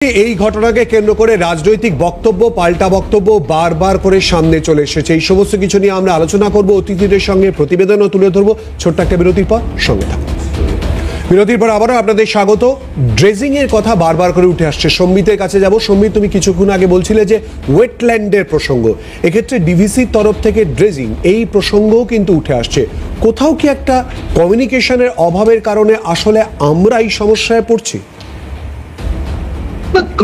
এই ঘটনাকে কেন্দ্র করে রাজনৈতিক বক্তব্য পাল্টা বক্তব্য বারবার করে সামনে চলে এসেছে। এই সমস্ত কিছু নিয়ে আমরা আলোচনা করব, অতিথিদের সঙ্গে প্রতিবেদনও তুলে ধরবো। ছোট্ট একটা বিরতির পর সঙ্গে থাকুন। বিরতির পর আবারও আপনাদের স্বাগত। ড্রেজিং এর কথা বারবার করে উঠে আসছে। সম্বিতের কাছে যাব। সম্বিত, তুমি কিছুক্ষণ আগে বলছিলে যে ওয়েটল্যান্ডের প্রসঙ্গ, এক্ষেত্রে ডিভিসির তরফ থেকে ড্রেজিং এই প্রসঙ্গও কিন্তু উঠে আসছে। কোথাও কি একটা কমিউনিকেশনের অভাবের কারণে আসলে আমরা এই সমস্যায় পড়ছি?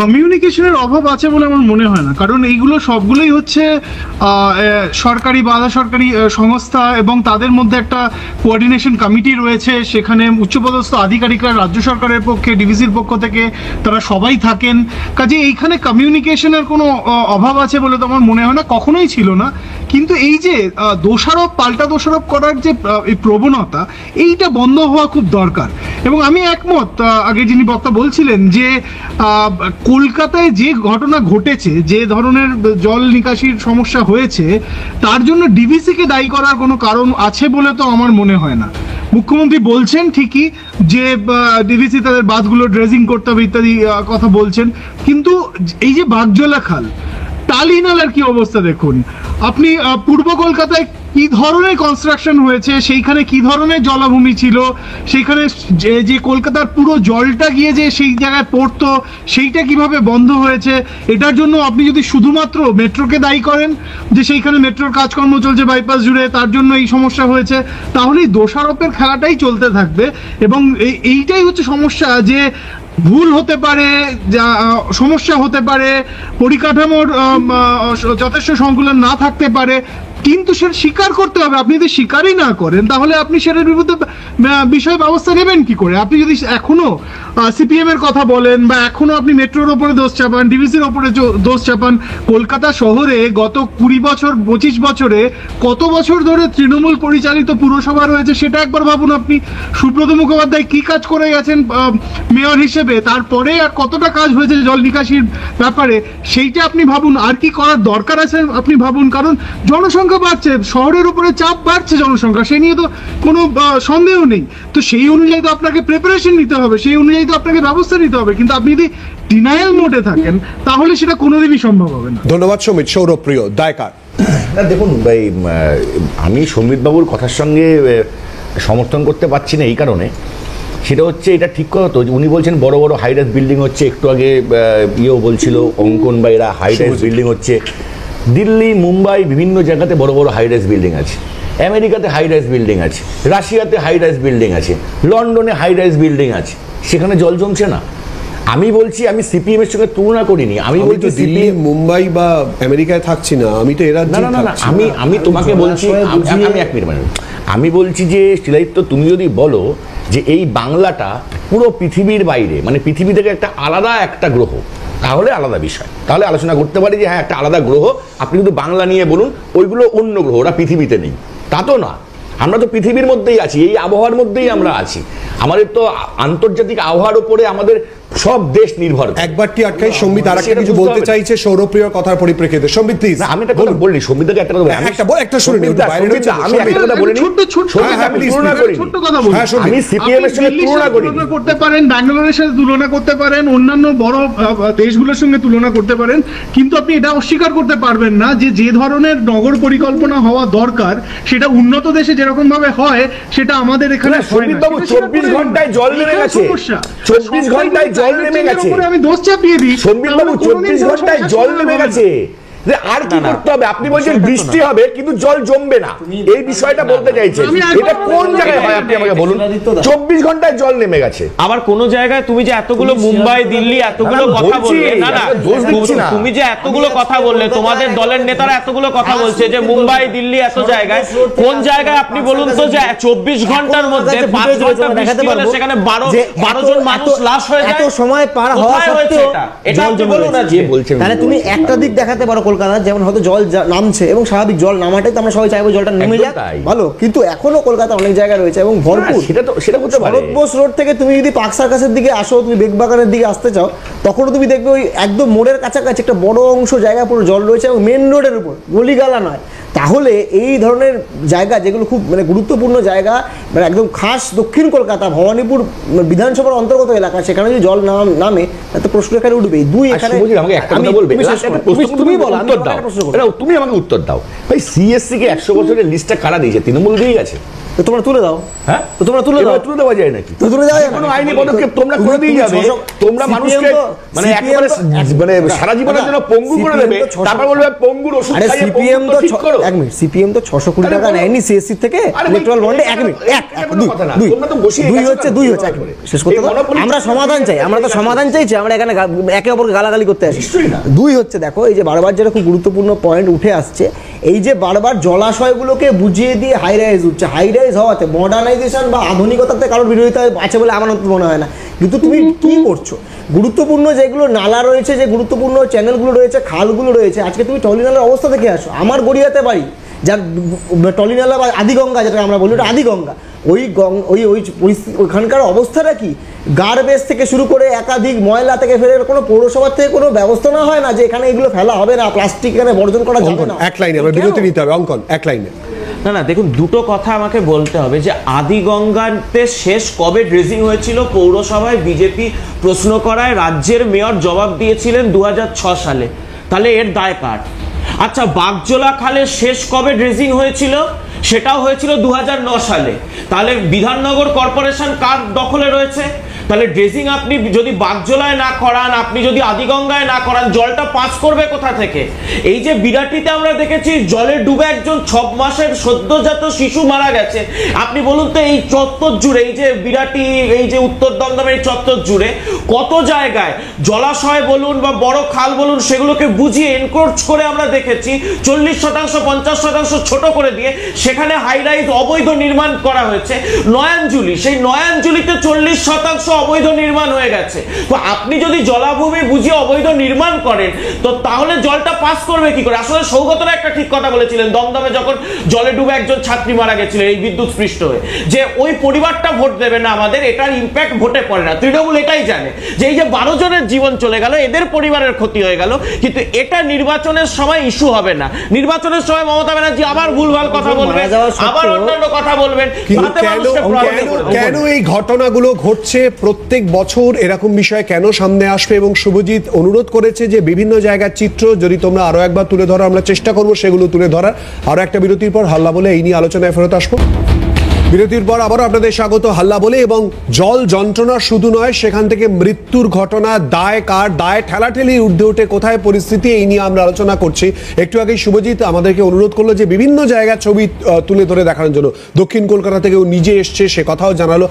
কমিউনিকেশনের অভাব আছে বলে আমার মনে হয় না, কারণ এইগুলো সবগুলোই হচ্ছে সরকারি বাধা সরকারি সংস্থা এবং তাদের মধ্যে একটা কোঅর্ডিনেশন কমিটি রয়েছে। সেখানে উচ্চপদস্থ আধিকারিকরা রাজ্য সরকারের পক্ষে, ডিভিসির পক্ষ থেকে তারা সবাই থাকেন। কাজে এইখানে কমিউনিকেশনের কোনো অভাব আছে বলে তো আমার মনে হয় না, কখনোই ছিল না। কিন্তু এই যে দোষারোপ পাল্টা দোষারোপ করার যে এই প্রবণতা, এইটা বন্ধ হওয়া খুব দরকার। এবং আমি একমত আগে যিনি বক্তা বলছিলেন যে কলকাতায় যে ঘটনা ঘটেছে, যে ধরনের জল নিকাশির সমস্যা হয়েছে, তার জন্য ডিভিসিকে দায়ী করার কোনো কারণ আছে বলে তো আমার মনে হয় না। মুখ্যমন্ত্রী বলছেন ঠিকই যে ডিভিসি তাদের বাঁধগুলো ড্রেজিং করতে হবে ইত্যাদি কথা বলছেন, কিন্তু এই যে বাগজলা খাল, টালি নালার কি অবস্থা দেখুন আপনি। পূর্ব কলকাতায় কি ধরনের কনস্ট্রাকশন হয়েছে, সেইখানে কি ধরনের জলাভূমি ছিল, সেইখানে যে কলকাতার পুরো জলটা গিয়ে যে সেই জায়গায় পড়তো, সেইটা কিভাবে বন্ধ হয়েছে। এটার জন্য আপনি যদি শুধুমাত্র মেট্রোকে দায়ী করেন যে সেইখানে মেট্রোর কাজকর্ম চলছে বাইপাস জুড়ে, তার জন্য এই সমস্যা হয়েছে, তাহলেই দোষারোপের খেলাটাই চলতে থাকবে। এবং এইটাই হচ্ছে সমস্যা, যে ভুল হতে পারে, সমস্যা হতে পারে, পরিকাঠামোর যথেষ্ট সংকুলন না থাকতে পারে, কিন্তু সেটা স্বীকার করতে হবে। আপনি যদি স্বীকারই না করেন, তাহলে আপনি সেটার বিরুদ্ধে বিষয় ব্যবস্থা নেবেন কি করে? আপনি যদি এখনো সিপিএম এর কথা বলেন, বা এখনো আপনি মেট্রোর ওপরে দোষ চাপান, ডিভিসির ওপরে দোষ চাপান। কলকাতা শহরে গত 20 বছর 25 বছরে কত বছর ধরে তৃণমূল পরিচালিত পুরসভা রয়েছে, সেটা একবার ভাবুন আপনি। সুব্রত মুখোপাধ্যায় কি কাজ করে গেছেন মেয়র হিসেবে, তারপরে আর কতটা কাজ হয়েছে জল নিকাশির ব্যাপারে, সেইটা আপনি ভাবুন। আর কি করার দরকার আছে আপনি ভাবুন। কারণ জনসংখ্যা বাড়ছে, শহরের উপরে চাপ বাড়ছে জনসংখ্যা, সে নিয়ে তো কোনো সন্দেহ নেই। তো সেই অনুযায়ী তো আপনাকে প্রিপারেশন নিতে হবে, সেই অনুযায়ী তো আপনাকে ব্যবস্থা নিতে হবে। কিন্তু আপনি যদি ডিনায়াল মোডে থাকেন, তাহলে সেটা কোনোদিনই সম্ভব হবে না। ধন্যবাদ সমিত। সৌরভ প্রিয়, দায়কার। না দেখুন ভাই, আমি সমিত বাবুর কথার সঙ্গে সমর্থন করতে পারছি না এই কারণে, সেটা হচ্ছে এটা ঠিক কথা তো, উনি বলছেন বড় বড় হাইরাইজ বিল্ডিং হচ্ছে। একটু আগে ইয়েও বলছিল অঙ্কন বা এরা হাইরাইজ বিল্ডিং হচ্ছে। দিল্লি, মুম্বাই, বিভিন্ন জায়গাতে বড় বড় হাইরাইজ বিল্ডিং আছে। আমেরিকাতে হাইরাইজ বিল্ডিং আছে, রাশিয়াতে হাইরাইজ বিল্ডিং আছে, লন্ডনে হাইরাইজ বিল্ডিং আছে। সেখানে জল জমছে না। আমি বলছি, আমি সিপিএম এর সঙ্গে তুলনা করিনি। আমি বলছি দিল্লি, মুম্বাই বা আমেরিকায় থাকছি না, আমি তো এরা না না না, আমি তোমাকে বলছি, আমি এক মিনিট, আমি বলছি যে শিলাদিত্য, তুমি যদি বলো যে এই বাংলাটা পুরো পৃথিবীর বাইরে, মানে পৃথিবী থেকে একটা আলাদা একটা গ্রহ, তাহলে আলাদা বিষয়, তাহলে আলোচনা করতে পারি যে হ্যাঁ একটা আলাদা গ্রহ। আপনি কিন্তু বাংলা নিয়ে বলুন ওইগুলো অন্য গ্রহ, ওরা পৃথিবীতে নেই, তা তো না। আমরা তো পৃথিবীর মধ্যেই আছি, এই আবহাওয়ার মধ্যেই আমরা আছি। আমাদের তো আন্তর্জাতিক আবহাওয়ার উপরে আমাদের সব দেশ নির্ভর। একবারটি আটকাই সম্বিত আর একটা কিছু বলতে চাইছে সৌরপ্রিয়র কথার পরিপ্রেক্ষিতে। সম্বিত প্লিজ। আমি একটা কথা বলিনি, সম্বিতকে একটা কথা বলি, একটা শুনুন, আমি একটা কথা বলিনি, ছোট্ট কথা বলি। আমি সিপিএম এর সঙ্গে তুলনা করি, তুলনা করতে পারেন, ব্যাঙ্গালোরের সাথে তুলনা করতে পারেন, অন্যান্য বড় দেশগুলোর সঙ্গে তুলনা করতে পারেন, কিন্তু আপনি এটা অস্বীকার করতে পারবেন না যে যে ধরনের নগর পরিকল্পনা হওয়া দরকার, সেটা উন্নত দেশে যেরকম ভাবে হয়, সেটা আমাদের এখানে হয় না। 24 ঘন্টায় জল নেমে গেছে, 24 ঘন্টায় জল নেমে গেছে। আমি দোষ চাপিয়ে দিই, সম্বিত বাবু 24 ঘন্টায় জল নেমে গেছে। আর কি করতে হবে? আপনি বলছেন বৃষ্টি হবে কিন্তু জল জমবে না, এই বিষয়টা বলতে চাইছেন। এটা কোন জায়গায় হয় আপনি আমাকে বলুন? 24 ঘন্টায় জল নেমে গেছে। আবার কোন জায়গায় তুমি যে এতগুলো মুম্বাই, দিল্লি এতগুলো কথা বললে, না না তুমি যে এতগুলো কথা বললে, তোমাদের দলের নেতারা এতগুলো কথা বলছে যে মুম্বাই, দিল্লি এত জায়গায়, কোন জায়গায় আপনি বলুন তো যে 24 ঘন্টার মধ্যে 5 ঘন্টা বৃষ্টি হলে সেখানে 12 জন মানুষ লাশ হয়ে যায়? এত সময় পার হওয়া সত্ত্বেও এটা আপনি বলুন না যে বলছেন। তাহলে তুমি একটা দিক দেখাতে পারো কলকাতা, যেমন হয়তো জল নামছে এবং স্বাভাবিক জল নামাটাই তো আমরা সবাই চাইবো জলটা নেমে যাক, ভালো। কিন্তু এখনো কলকাতা অনেক জায়গায় রয়েছে এবং ভরপুর। সেটা করতে পারে। শরৎ বোস রোড থেকে তুমি যদি পার্ক সার্কাসের দিকে আসো, তুমি বেগবাগানের দিকে আসতে চাও, তখনও তুমি দেখবে ওই একদম মোড়ের কাছাকাছি একটা বড় অংশ জায়গা পুরো জল রয়েছে এবং মেন রোডের উপর, গলিগালা নয়, তাহলে এই ধরনের জায়গা যেগুলো খুব মানে গুরুত্বপূর্ণ জায়গা, মানে একদম খাস দক্ষিণ কলকাতা ভবানীপুর বিধানসভার অন্তর্গত এলাকা, সেখানে যদি জল নামে তাতে প্রশ্ন এখানে উঠবে। দুই এখানে আমাকে একটা কথা বলবে, তুমি আমাকে উত্তর দাও ভাই, সিএসসি কে 100 বছরের লিস্টটা কারা দিয়েছে? তৃণমূল দিয়ে গেছে, তো তোমরা তুলে দাও। হ্যাঁ, তো তোমরা তুলে দাও। তুলে দেওয়া যায় নাকি? তো তুলে দেওয়া যায় কোনো আইনি পদক্ষেপ তোমরা করে দিয়ে যাবে, তোমরা মানুষকে মানে একেবারে মানে সারা জীবনের জন্য পঙ্গু করে দেবে, তারপর বলবে পঙ্গুর ওষুধ খাইয়ে সিপিএম তো ঠিক করো। এক মিনিট, সিপিএম তো 600 কোটি টাকা নেয়নি সিএসসি থেকে ইলেকট্রাল বন্ডে। এক মিনিট, দুই হচ্ছে শেষ করতে দাও। আমরা সমাধান চাই, আমরা তো সমাধান চাইছি, আমরা এখানে একে অপরকে গালাগালি করতে আসি। দুই হচ্ছে দেখো, এই যে বারবার যেটা খুব গুরুত্বপূর্ণ পয়েন্ট উঠে আসছে, এই যে বারবার জলাশয়গুলোকে বুঝিয়ে দিয়ে হাই রাইজ উঠছে, হাই রাইজ হওয়াতে মডার্নাইজেশন বা আধুনিকতাতে কারোর বিরোধিতা আছে বলে আমার মনে হয় না। কিন্তু তুমি কি করছো, গুরুত্বপূর্ণ যেগুলো নালা রয়েছে, যে গুরুত্বপূর্ণ চ্যানেলগুলো রয়েছে, খালগুলো রয়েছে, আজকে তুমি টলিনালার অবস্থা দেখে আসো। আমার গড়িয়াতে বাড়ি, যার টলিনালা বা আদিগঙ্গা যেটা আমরা বলি, ওটা আদিগঙ্গা, ওই পরিস্থিতি ওইখানকার অবস্থাটা কি? গার্বেজ থেকে শুরু করে একাধিক ময়লা থেকে ফেলে কোনো পৌরসভার থেকে কোনো ব্যবস্থা না হয় না যে এখানে এগুলো ফেলা হবে না, প্লাস্টিক এখানে বর্জন করা যাবে না। এক লাইনে আমরা বিরতি নিতে হবে, অঙ্কন এক লাইনে। না দেখুন, দুটো কথা আমাকে বলতে হবে যে আদিগঙ্গাতে শেষ কবে ড্রেজিং হয়েছিল পৌরসভায় বিজেপি প্রশ্ন করায় রাজ্যের মেয়র জবাব দিয়েছিলেন 2006 সালে, তাহলে এর দায় কার? আচ্ছা, বাগজোলা খালে শেষ কবে ড্রেজিং হয়েছিল? সেটাও হয়েছিল 2009 সালে, তাহলে বিধাননগর কর্পোরেশন কার দখলে রয়েছে? তাহলে ড্রেজিং আপনি যদি বাগজোলায় না করান, আপনি যদি আদিগঙ্গায় না করান, জলটা পাস করবে কোথা থেকে? এই যে বিরাটিতে আমরা দেখেছি জলে ডুবে একজন 6 মাসের সদ্যজাত শিশু মারা গেছে, আপনি বলুন তো এই চত্বর জুড়ে, এই যে বিরাটি, এই যে উত্তর দমদমের চত্বর জুড়ে কত জায়গায় জলাশয় বলুন বা বড় খাল বলুন, সেগুলোকে বুঝিয়ে এনক্রোচ করে আমরা দেখেছি 40%, 50% ছোট করে দিয়ে সেখানে হাই রাইজ অবৈধ নির্মাণ করা হয়েছে। নয়াঞ্জলি, সেই নয়াঞ্জলিতে 40% অবৈধ নির্মাণ হয়ে গেছে। তো আপনি যদি জলাভূমি বুঝিয়ে অবৈধ নির্মাণ করেন, তো তাহলে জলটা পাস করবে কি করে? আসলে সৌগতরা একটা ঠিক কথা বলেছিলেন দমদমে যখন জলে ডুবে একজন ছাত্রী মারা গেছিল এই বিদ্যুৎ স্পৃষ্ট হয়ে, যে ওই পরিবারটা ভোট দেবে না আমাদের, এটার ইম্প্যাক্ট ভোটে পড়ে না। তৃণমূল এটাই জানে যে এই যে 12 জনের জীবন চলে গেল, এদের পরিবারের ক্ষতি হয়ে গেল, কিন্তু এটা নির্বাচনের সময় ইস্যু হবে না। নির্বাচনের সময় মমতা ব্যানার্জি আবার ভুলভাল কথা বলবেন, আবার অন্যান্য কথা বলবেন। কেন এই ঘটনাগুলো ঘটছে প্রত্যেক বছর? এরকম বিষয় কেন সামনে আসবে? এবং শুভজিৎ অনুরোধ করেছে যে বিভিন্ন জায়গার চিত্র যদি তোমরা আরো একবার তুলে ধরো, আমরা চেষ্টা করবো সেগুলো তুলে ধরার। আরো একটা বিরতির পর হাল্লা বলে এই নিয়ে আলোচনায় ফেরত আসবো। বিরতির পর আবারও আপনাদের স্বাগত হাল্লা বলে। এবং জল যন্ত্রণা শুধু নয়, সেখান থেকে মৃত্যুর ঘটনা, দায় কার? দায় ঠেলাঠেলি ঊর্ধ্বে উঠে কোথায় পরিস্থিতি, এই নিয়ে আমরা আলোচনা করছি। একটু আগেই শুভজিৎ আমাদেরকে অনুরোধ করলো যে বিভিন্ন জায়গার ছবি তুলে ধরে দেখানোর জন্য। দক্ষিণ কলকাতা থেকেও নিজে এসছে, সে কথাও জানালো।